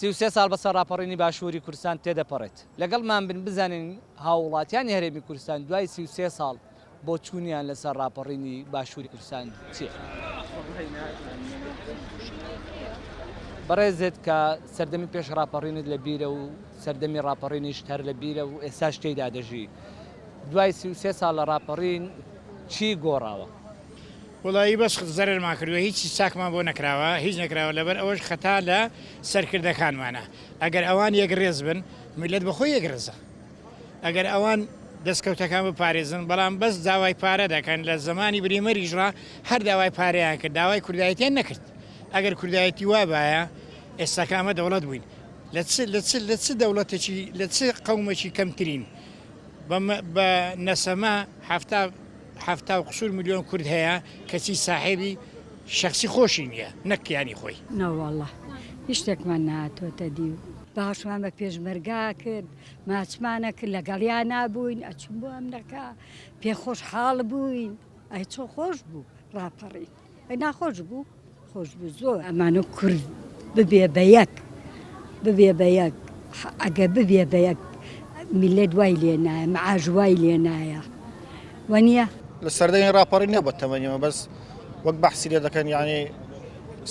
33 ساڵ بەسەر ڕاپەڕینی باشووری کوردستان تێدەپەڕێت لەگەڵمان بن بزانین هاوڵاتیانی هەرێمی کوردستان دوای 33 ساڵ بۆ چوونیان لەسەر ڕاپەڕینی باشووری کوردستان چیە؟ بەڕێزێت کە سەردەمی پێش ڕاپەڕینت لە بیرە و سەردەمی ڕاپەڕینیش هەر لە بیرە و ئێستاش تێیدا دەژی دوای 33 ساڵ لە ڕاپەڕین چی گۆڕاوە؟ وڵایی بەس زەرمان کردووە هیچی چاکمان بۆ نەکراوە هیچ نەکراوە لەبەر ئەوەش خەتا لە سەرکردەکانمانە ئەگەر ئەوان یەکڕێز بن میلەت بەخۆی یەکڕێزە ئەگەر ئەوان دەستکەوتەکان بپارێزن بەڵام بەس داوای پارە دەکەن لە زمانی بریمەریژڕا هەر داوای پارەیان کرد داوای کوردایەتیان نەکرد ئەگەر کوردایەتی وا باە ئێستاکامە دەوڵەت بووین لە چ دەوڵەتێکی لە چ قەومێکی کەمترین بە نەسەما هەفتا و قسوور ملیۆن کورد هەیە کەچی ساحێبی شخصی خۆشی نییە نەکیانی خۆی نەوەڵە هیچ شتێکمان نهاتۆتە دی و باشمان بە پێشمەرگا کرد ماچمانە کرد لەگەڵیان نابووین ئەچم بۆ ئەمرەکە پێخۆش حاڵ بووین ئەی چۆ خۆش بوو ڕاپەڕی ئەی ناخۆش بوو خۆش بوو زۆر ئەمانە کورد ببێ بە یەک ئەگە ببێ بە یەک میلەت وای لێ نایە مەعاش وای لێ نایە وەنیە لە سەردەمی ڕاپەڕین نەبە تەمەنیەوە بەس وەک بەحسی لێ دەکەن یعنی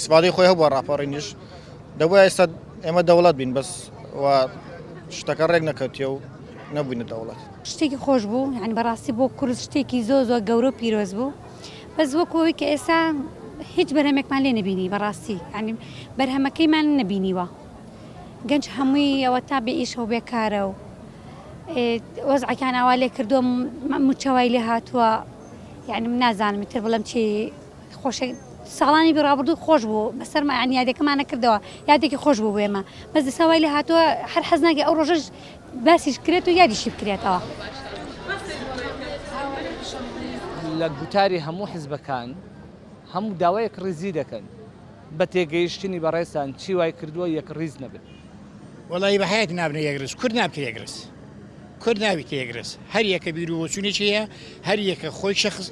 سوادەی خۆی هەبووە ڕاپەڕینیش دەبووە ئێستا ئێمە دەوڵەت بین بەس شتەکە ڕێک نەکەوتیە و نەبووینە دەوڵەت شتێکی خۆش بوو یعنی بەڕاستی بۆ کورد شتێکی زۆر گەورە و پیرۆز بوو بەس وەکەوەی کە ئێستا هیچ بەرهەمێکمان لێ نەبینی بەڕاستی ینی بەرهەمەکەیمان نەبینیوە گەنج هەمووی ئەوە تا بێ ئیش و بێکارە و وەزعەکان ئاوا لێ کردووە موچەوای لێ هاتووە یعنی من نازانم تر بڵم چی خۆشە ساڵانی بڕابردوو خۆش بوو بەسەرمە عنی یادەکەمانە کردەوە یادێکی خۆش بوو بێمە بەس دەساوای لێ هاتووە هەر حەز ناگە ئەو ڕۆژەش باسیش کرێت و یادیشی بکرێتەوە لە گوتاری هەموو حیزبەکان هەموو داوایەک ڕیزی دەکەن بە تێگەیشتنی بەڕێستان چی وای کردووە یەک ڕیز نەبن وڵی بەحەیەت نابنە یەکڕز کورد نابکە یەکڕز کورد ناویتە یەکڕز هەر یەکە بیر و وەچوونێکی هەیە هەر یەکە خۆی شەخص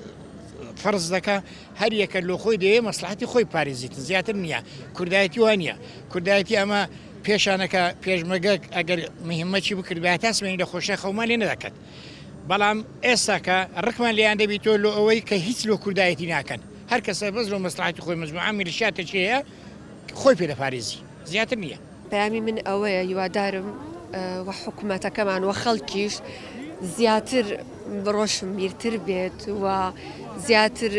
فەرز دەکە هەر یەکە لۆ خۆی دەوێ مەسلحەتی خۆی پارێزیتن زیاتر نییە کوردایەتی وان نییە کوردایەتی ئەمە پێشانەکە پێشمەگەک ئەگەر مهمەتی بکرد بە تاسمێنی لە خۆشە خەومان لێ نەدەکەت بەڵام ئێستاکە ڕقمان لێیان دەبیتۆ لۆ ئەوەی کە هیچ لۆ کوردایەتی ناکەن هەر کەسە بەس لۆ مەسلحەتی خۆی مەجموعە میلیشیاتێکی هەیە خۆی پێدەپارێزی زیاتر نییە پەیامی من ئەوەیە هیوادارم وە حکوومەتەکەمان وە خەڵکیش زیاتر ڕۆشن میرتر بێت و زیاتر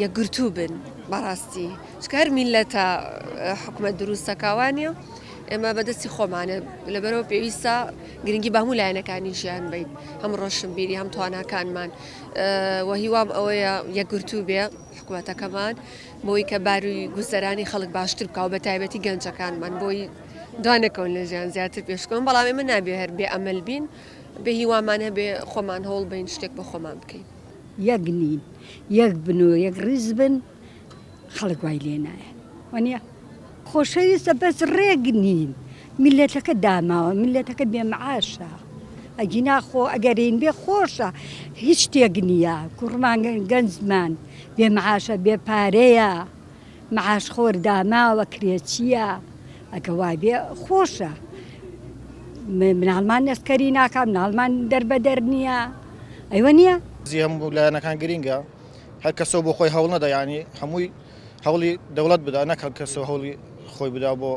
یەکگرتوو بن بەڕاستی چکار میلەتە حکوومەت دروستەکەوانە ئێمە بەدەستی خۆمانە لەبەرەوە پێویستە گرنگی بە هەموو لایەنەکانی ژیان بیت هەم ڕۆشنبیری هەم تواناکانمان و هیوام ئەوەیە یەکگرتوو بێ حکوومەتەکەمان بۆی کە باروی گوزەرانی خەڵک باشتر بکاو بە تایبەتی گەنجەکانمان بۆی دوانەکەون لە ژیان زیاتر پێشکەون بەڵام ئێمە نابێ هەر بێ ئەمەل بین بە هیوامان هەبێ خۆمان هەوڵ بین شتێک بە خۆمان بکەین یەک نین یەک بن و یەک ڕیز بن خەڵک وای لێ نایە وەنیە خۆشەویستە بەس ڕێک نین میلەتەکە داماوە میلەتەکە بێمەعاشە ئەگی ناخۆ ئەگەرین بێ خۆشە هیچ شتێک نییە کوڕمان گەنجمان بێمەعاشە بێپارەیە مەعاش خۆر داماوە کرێچیە ئەگە وای بێ خۆشە مناڵمان نەسکەری ناکە مناڵمان دەربەدەر نییە ئەیوە نییە زی هەموو لایەنەکان گرینگە هەر کەسەوە بۆ خۆی هەوڵ نەدا ینی هەمووی هەوڵی دەوڵەت بدا نەک هەر کەسەوە هەوڵی خۆی بدا بۆ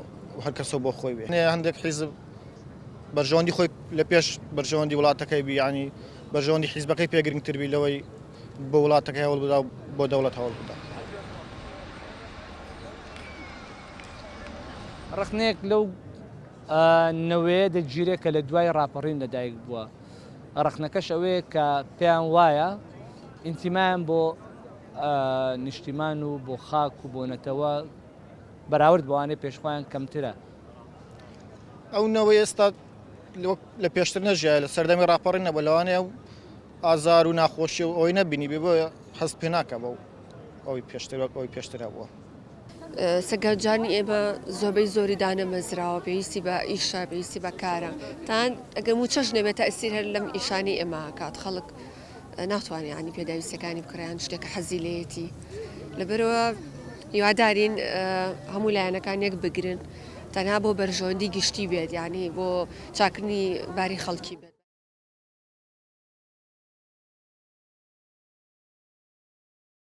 هەر کەسەوە بۆ خۆی بێ هەندێک حیزب بەرژەوەندی خۆی لە پێش بەرژەوەندی وڵاتەکەی بی ینی بەرژەوەندی حیزبەکەی پێگرنگتر بی لەوەی بۆ وڵاتەکەی هەوڵ بدا بۆ دەوڵەت هەوڵ بدا ڕخنێک لەو نەوەیە دەگیرێت کە لە دوای ڕاپەڕین لەدایک بووە ڕخنەکەش ئەوەیە کە پێیان وایە ئینتیمایان بۆ نیشتیمان و بۆ خاک و بۆ نەتەوە بەراورد بەوانەی پێشخۆیان کەمترە ئەو نەوەی ئێستا لە پێشتر نەژیایە لە سەردەمی ڕاپەڕین نەبە لەوانەیە و ئازار و ناخۆشی و ئەوی نەبینی بێ بۆ هەست پێ ناکە بەو ئەوی پێشتر وەک ئەوی پێشتر هەبووە سەگەنجانی ئێمە زۆربەی زۆری دانەمەزراوە پێویستی بە ئیشە پێویستی بە کارە تان ئەگەر موچەش نەبێتە ئەسیر هەر لەم ئیشانی ئێمە کات خەڵک ناتوانێت ینی پێداویستەکانی بکڕیان شتێکە حەزی لێتی لەبەرەوە هیوادارین هەموو لایەنەکان یەک بگرن تەنها بۆ بەرژەوەندی گشتی بێت یعنی بۆ چاکردنی باری خەڵکی بێت.